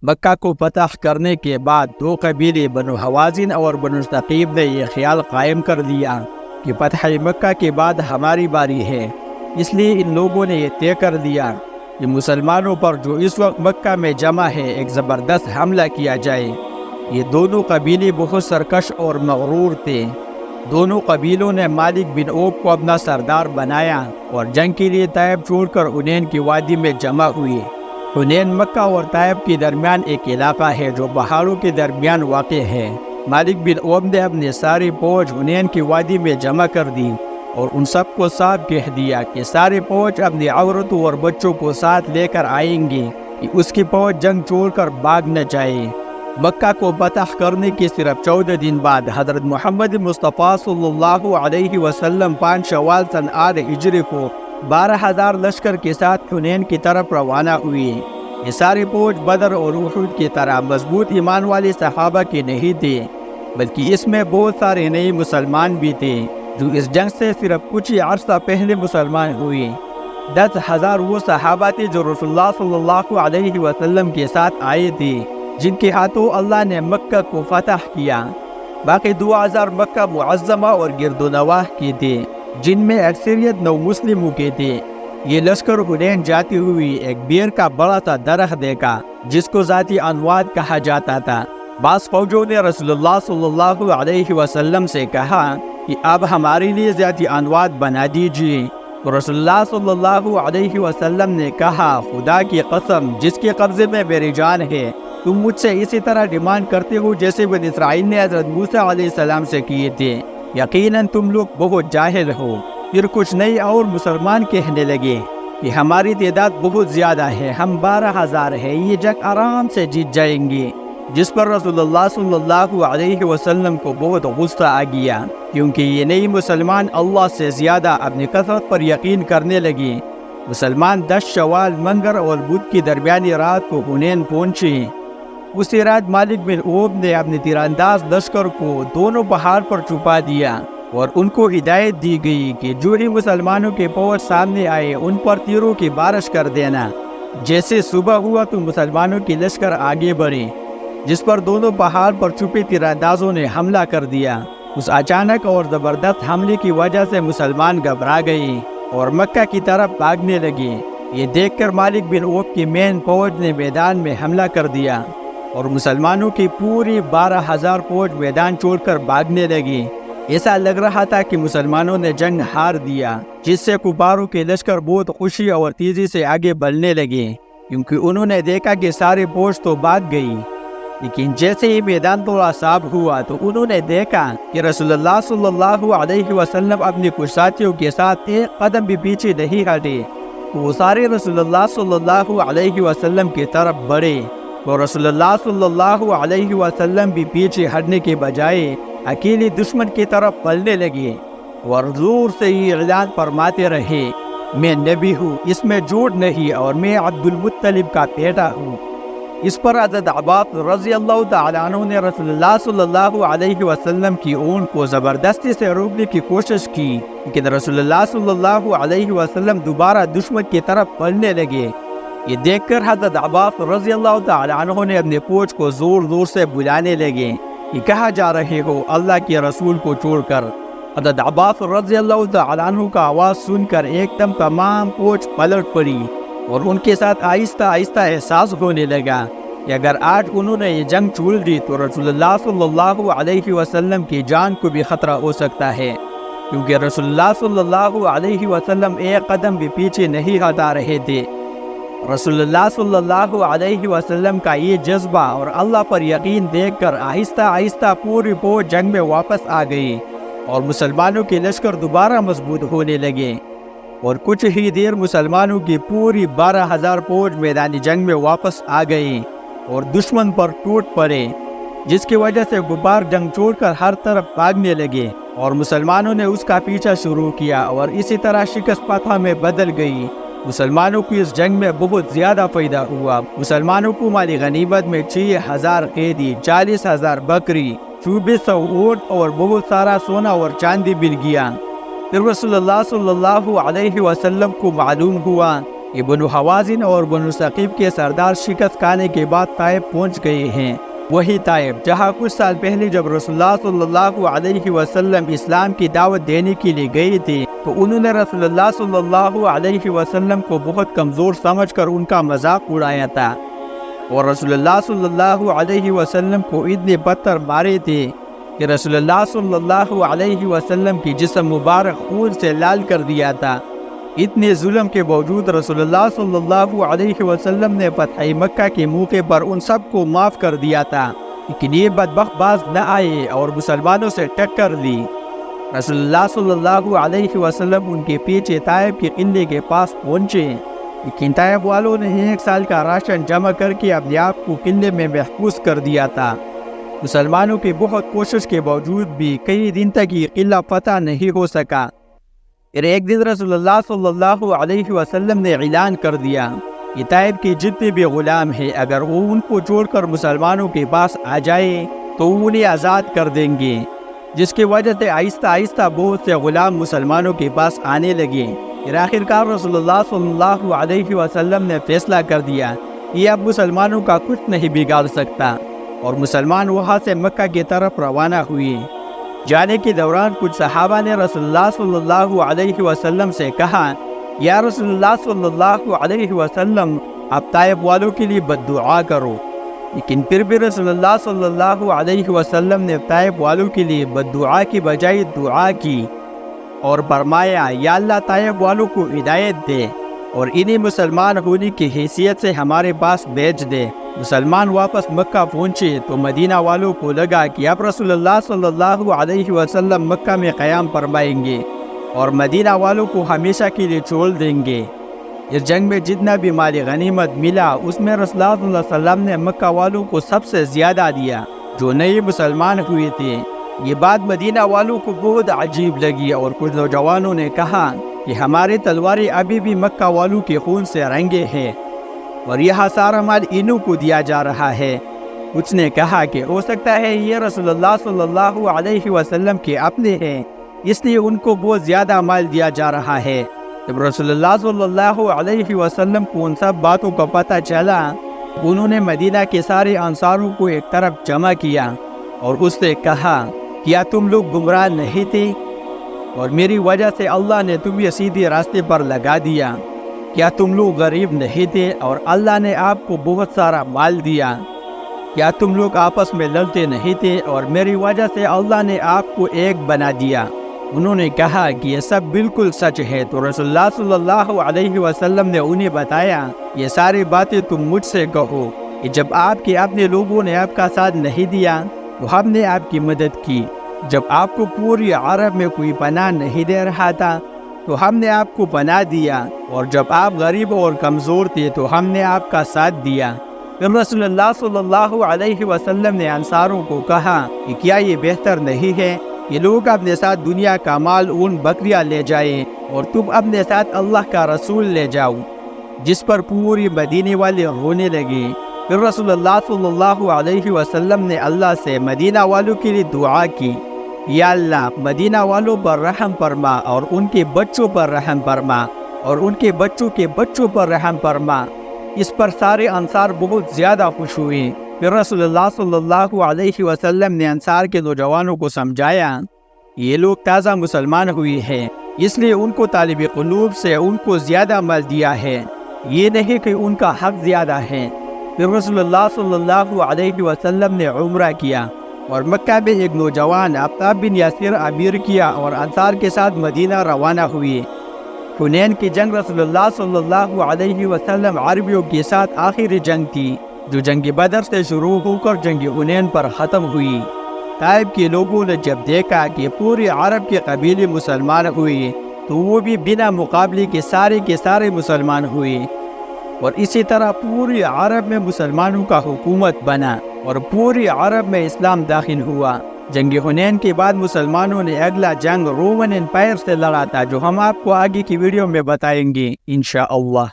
مکہ کو فتح کرنے کے بعد دو قبیلے بنو حوازن اور بنو ثقیف نے یہ خیال قائم کر لیا کہ فتح مکہ کے بعد ہماری باری ہے۔ اس لیے ان لوگوں نے یہ طے کر دیا کہ مسلمانوں پر جو اس وقت مکہ میں جمع ہے ایک زبردست حملہ کیا جائے۔ یہ دونوں قبیلے بہت سرکش اور مغرور تھے۔ دونوں قبیلوں نے مالک بن عوف کو اپنا سردار بنایا اور جنگ کے لیے طائف چھوڑ کر حنین کی وادی میں جمع ہوئے۔ حنین مکہ اور طائف کے درمیان ایک علاقہ ہے جو پہاڑوں کے درمیان واقع ہے۔ مالک بن عوف نے اپنی ساری فوج حنین کی وادی میں جمع کر دی اور ان سب کو صاف کہہ دیا کہ ساری فوج اپنی عورتوں اور بچوں کو ساتھ لے کر آئیں گے کہ اس کی فوج جنگ چھوڑ کر بھاگ نہ جائے۔ مکہ کو فتح کرنے کے صرف 14 دن بعد حضرت محمد مصطفیٰ صلی اللہ علیہ وسلم 5 شوال سن 8 ہجری کو 12,000 لشکر کے ساتھ حنین کی طرف روانہ ہوئے۔ یہ ساری فوج بدر اور احد کی طرح مضبوط ایمان والے صحابہ کے نہیں تھے، بلکہ اس میں بہت سارے نئے مسلمان بھی تھے جو اس جنگ سے صرف کچھ ہی عرصہ پہلے مسلمان ہوئے۔ 10,000 وہ صحابہ تھے جو رسول اللہ صلی اللہ علیہ وسلم کے ساتھ آئے تھے، جن کے ہاتھوں اللہ نے مکہ کو فتح کیا۔ باقی 2,000 مکہ معظمہ اور گرد و نواح کے تھے، جن میں اکثریت نو مسلموں کے تھے۔ یہ لشکر حنین جاتی ہوئی ایک بیر کا بڑا سا درخت دیکھا جس کو ذاتی انواد کہا جاتا تھا۔ بعض فوجوں نے رسول اللہ صلی اللہ علیہ وسلم سے کہا کہ اب ہمارے لیے ذاتی انواد بنا دیجیے، تو رسول اللہ صلی اللہ علیہ وسلم نے کہا خدا کی قسم جس کے قبضے میں میری جان ہے، تم مجھ سے اسی طرح ڈیمانڈ کرتے ہو جیسے بنی اسرائیل نے حضرت موسیٰ علیہ السلام سے کیے تھے۔ یقیناً تم لوگ بہت جاہل ہو۔ پھر کچھ نئے اور مسلمان کہنے لگے کہ ہماری تعداد بہت زیادہ ہے، ہم 12,000 ہیں، یہ جنگ آرام سے جیت جائیں گے۔ جس پر رسول اللہ صلی اللہ علیہ وسلم کو بہت غصہ آ گیا، کیونکہ یہ نئی مسلمان اللہ سے زیادہ اپنی کثرت پر یقین کرنے لگے۔ مسلمان 10 شوال منگر اور بدھ کی درمیانی رات کو حنین پہنچے۔ اسی رات مالک بن عوف نے اپنے تیرانداز لشکر کو دونوں پہاڑ پر چھپا دیا اور ان کو ہدایت دی گئی کہ جو ہی مسلمانوں کے فوج سامنے آئے ان پر تیروں کی بارش کر دینا۔ جیسے صبح ہوا تو مسلمانوں کی لشکر آگے بڑھے، جس پر دونوں پہاڑ پر چھپے تیراندازوں نے حملہ کر دیا۔ اس اچانک اور زبردست حملے کی وجہ سے مسلمان گھبرا گئے اور مکہ کی طرف بھاگنے لگے۔ یہ دیکھ کر مالک بن عوف کی مین فوج نے میدان میں حملہ کر دیا اور مسلمانوں کی پوری 12,000 فوج میدان چھوڑ کر بھاگنے لگی۔ ایسا لگ رہا تھا کہ مسلمانوں نے جنگ ہار دیا، جس سے کفاروں کے لشکر بہت خوشی اور تیزی سے آگے بڑھنے لگے، کیونکہ انہوں نے دیکھا کہ ساری فوج تو بھاگ گئی۔ لیکن جیسے ہی میدان تھوڑا صاف ہوا تو انہوں نے دیکھا کہ رسول اللہ صلی اللہ علیہ وسلم اپنے کچھ ساتھیوں کے ساتھ ایک قدم بھی پیچھے نہیں ہٹے، تو وہ سارے رسول اللہ صلی اللہ علیہ وسلم کی طرف بڑھے۔ تو رسول اللہ صلی اللہ علیہ وسلم بھی پیچھے ہٹنے کے بجائے اکیلے دشمن کی طرف پلنے لگے اور زور سے یہ اعلان فرماتے رہے، میں نبی ہوں، اس میں جھوٹ نہیں، اور میں عبد المطلب کا بیٹا ہوں۔ اس پر حضرت عباس رضی اللہ تعالیٰ عنہ نے رسول اللہ صلی اللہ علیہ وسلم کی اونٹ کو زبردستی سے روکنے کی کوشش کی، لیکن رسول اللہ صلی اللہ علیہ وسلم دوبارہ دشمن کی طرف پلنے لگے۔ یہ دیکھ کر حضرت عباس رضی اللہ تعالیٰ عنہ نے اپنے فوج کو زور زور سے بلانے لگے کہ کہاں جا رہے ہو اللہ کے رسول کو چھوڑ کر۔ حضرت عباس رضی اللہ تعالیٰ عنہ کا آواز سن کر ایک دم تمام فوج پلٹ پڑی اور ان کے ساتھ آہستہ آہستہ احساس ہونے لگا کہ اگر آج انہوں نے یہ جنگ چھوڑ دی تو رسول اللہ صلی اللہ علیہ وسلم کی جان کو بھی خطرہ ہو سکتا ہے، کیونکہ رسول اللہ صلی اللہ علیہ وسلم ایک قدم بھی پیچھے نہیں ہٹا رہے تھے۔ رسول اللہ صلی اللہ علیہ وسلم کا یہ جذبہ اور اللہ پر یقین دیکھ کر آہستہ آہستہ پوری فوج جنگ میں واپس آ گئی اور مسلمانوں کے لشکر دوبارہ مضبوط ہونے لگے، اور کچھ ہی دیر مسلمانوں کی پوری 12,000 فوج میدانی جنگ میں واپس آ گئی اور دشمن پر ٹوٹ پڑے، جس کی وجہ سے کفار جنگ چھوڑ کر ہر طرف بھاگنے لگے اور مسلمانوں نے اس کا پیچھا شروع کیا اور اسی طرح شکست فتح میں بدل گئی۔ مسلمانوں کو اس جنگ میں بہت زیادہ فائدہ ہوا۔ مسلمانوں کو مالی غنیمت میں 6,000 قیدی، 40,000 بکری، 2400 اونٹ اور بہت سارا سونا اور چاندی مل گیا۔ پھر رسول اللہ صلی اللہ علیہ وسلم کو معلوم ہوا کہ بنو حوازن اور بنو ثقیف کے سردار شکست کھانے کے بعد طائف پہنچ گئے ہیں۔ وہی طائف جہاں کچھ سال پہلے جب رسول اللہ صلی اللہ علیہ وسلم اسلام کی دعوت دینے کے لیے گئے تھے تو انہوں نے رسول اللہ صلی اللہ علیہ وسلم کو بہت کمزور سمجھ کر ان کا مذاق اڑایا تھا، اور رسول اللہ صلی اللہ علیہ وسلم کو اتنے پتھر مارے تھے کہ رسول اللہ صلی اللہ علیہ وسلم کی جسم مبارک خون سے لال کر دیا تھا۔ اتنے ظلم کے باوجود رسول اللہ صلی اللہ علیہ وسلم نے فتح مکہ کے موقع پر ان سب کو معاف کر دیا تھا، لیکن یہ بدبخت باز نہ آئے اور مسلمانوں سے ٹکر لی۔ رسول اللہ صلی اللہ علیہ وسلم ان کے پیچھے طائف کے قلعے کے پاس پہنچے، لیکن طائف والوں نے 1 سال کا راشن جمع کر کے اپنے آپ کو قلعے میں محفوظ کر دیا تھا۔ مسلمانوں کی بہت کوشش کے باوجود بھی کئی دن تک یہ قلعہ فتح نہیں ہو سکا۔ پھر ایک دن رسول اللہ صلی اللہ علیہ وسلم نے اعلان کر دیا کہ طائف کے جتنے بھی غلام ہیں اگر وہ ان کو چھوڑ کر مسلمانوں کے پاس آ جائے تو وہ انہیں آزاد کر دیں گے، جس کی وجہ سے آہستہ آہستہ بہت سے غلام مسلمانوں کے پاس آنے لگے۔ پھر آخرکار رسول اللہ صلی اللہ علیہ وسلم نے فیصلہ کر دیا کہ اب مسلمانوں کا کچھ نہیں بگاڑ سکتا، اور مسلمان وہاں سے مکہ کی طرف روانہ ہوئے۔ جانے کے دوران کچھ صحابہ نے رسول اللہ صلی اللہ علیہ وسلم سے کہا، یا رسول اللہ صلی اللہ علیہ وسلم آپ طائف والوں کے لیے بد دعا کرو، لیکن پھر بھی رسول اللہ صلی اللہ علیہ وسلم نے طائف والوں کے لیے بد دعا کی بجائے دعا کی اور فرمایا، یا اللہ طائف والوں کو ہدایت دے اور انہیں مسلمان ہونے کی حیثیت سے ہمارے پاس بھیج دے۔ مسلمان واپس مکہ پہنچے تو مدینہ والوں کو لگا کہ اب رسول اللہ صلی اللہ علیہ وسلم مکہ میں قیام فرمائیں گے اور مدینہ والوں کو ہمیشہ کے لیے چھوڑ دیں گے۔ اس جنگ میں جتنا بھی مال غنیمت ملا اس میں رسول اللہ صلی اللہ علیہ وسلم نے مکہ والوں کو سب سے زیادہ دیا جو نئے مسلمان ہوئے تھے۔ یہ بات مدینہ والوں کو بہت عجیب لگی اور کچھ نوجوانوں نے کہا کہ ہماری تلواریں ابھی بھی مکہ والوں کے خون سے رنگے ہیں اور یہاں سارا مال انہوں کو دیا جا رہا ہے۔ کچھ نے کہا کہ ہو سکتا ہے یہ رسول اللہ صلی اللہ علیہ وسلم کے اپنے ہیں، اس لیے ان کو بہت زیادہ مال دیا جا رہا ہے۔ جب رسول اللہ صلی اللہ علیہ وسلم کو ان سب باتوں کا پتہ چلا، انہوں نے مدینہ کے سارے انصاروں کو ایک طرف جمع کیا اور اس سے کہا، کیا تم لوگ گمراہ نہیں تھے اور میری وجہ سے اللہ نے تمہیں سیدھے راستے پر لگا دیا؟ کیا تم لوگ غریب نہیں تھے اور اللہ نے آپ کو بہت سارا مال دیا؟ کیا تم لوگ آپس میں لڑتے نہیں تھے اور میری وجہ سے اللہ نے آپ کو ایک بنا دیا؟ انہوں نے کہا کہ یہ سب بالکل سچ ہے۔ تو رسول اللہ صلی اللہ علیہ وسلم نے انہیں بتایا، یہ ساری باتیں تم مجھ سے کہو کہ جب آپ کے اپنے لوگوں نے آپ کا ساتھ نہیں دیا تو ہم نے آپ کی مدد کی، جب آپ کو پوری عرب میں کوئی پناہ نہیں دے رہا تھا تو ہم نے آپ کو پناہ دیا، اور جب آپ غریب اور کمزور تھے تو ہم نے آپ کا ساتھ دیا۔ پھر رسول اللہ صلی اللہ علیہ وسلم نے انصاروں کو کہا کہ کیا یہ بہتر نہیں ہے کہ لوگ اپنے ساتھ دنیا کا مال اون بکریاں لے جائیں اور تم اپنے ساتھ اللہ کا رسول لے جاؤ؟ جس پر پوری مدینے والے رونے لگے۔ پھر رسول اللہ صلی اللہ علیہ وسلم نے اللہ سے مدینہ والوں کے لیے دعا کی، یا اللہ مدینہ والوں پر رحم فرما اور ان کے بچوں پر رحم فرما اور ان کے بچوں کے بچوں پر رحم فرما۔ اس پر سارے انصار بہت زیادہ خوش ہوئے۔ پھر رسول اللہ صلی اللہ علیہ وسلم نے انصار کے نوجوانوں کو سمجھایا، یہ لوگ تازہ مسلمان ہوئے ہیں اس لیے ان کو طالب قلوب سے ان کو زیادہ مال دیا ہے، یہ نہیں کہ ان کا حق زیادہ ہے۔ پھر رسول اللہ صلی اللہ علیہ وسلم نے عمرہ کیا اور مکہ میں ایک نوجوان عطاء بن یاسر امیر کیا اور انصار کے ساتھ مدینہ روانہ ہوئے۔ حنین کی جنگ رسول اللہ صلی اللہ علیہ وسلم عربیوں کے ساتھ آخری جنگ تھی جو جنگ بدر سے شروع ہو کر جنگ حنین پر ختم ہوئی۔ طائف کے لوگوں نے جب دیکھا کہ پورے عرب کے قبیلے مسلمان ہوئے تو وہ بھی بنا مقابلے کے سارے مسلمان ہوئے، اور اسی طرح پوری عرب میں مسلمانوں کا حکومت بنا اور پوری عرب میں اسلام داخل ہوا۔ جنگ حنین کے بعد مسلمانوں نے اگلا جنگ رومن امپائر سے لڑا تھا جو ہم آپ کو آگے کی ویڈیو میں بتائیں گے انشاءاللہ۔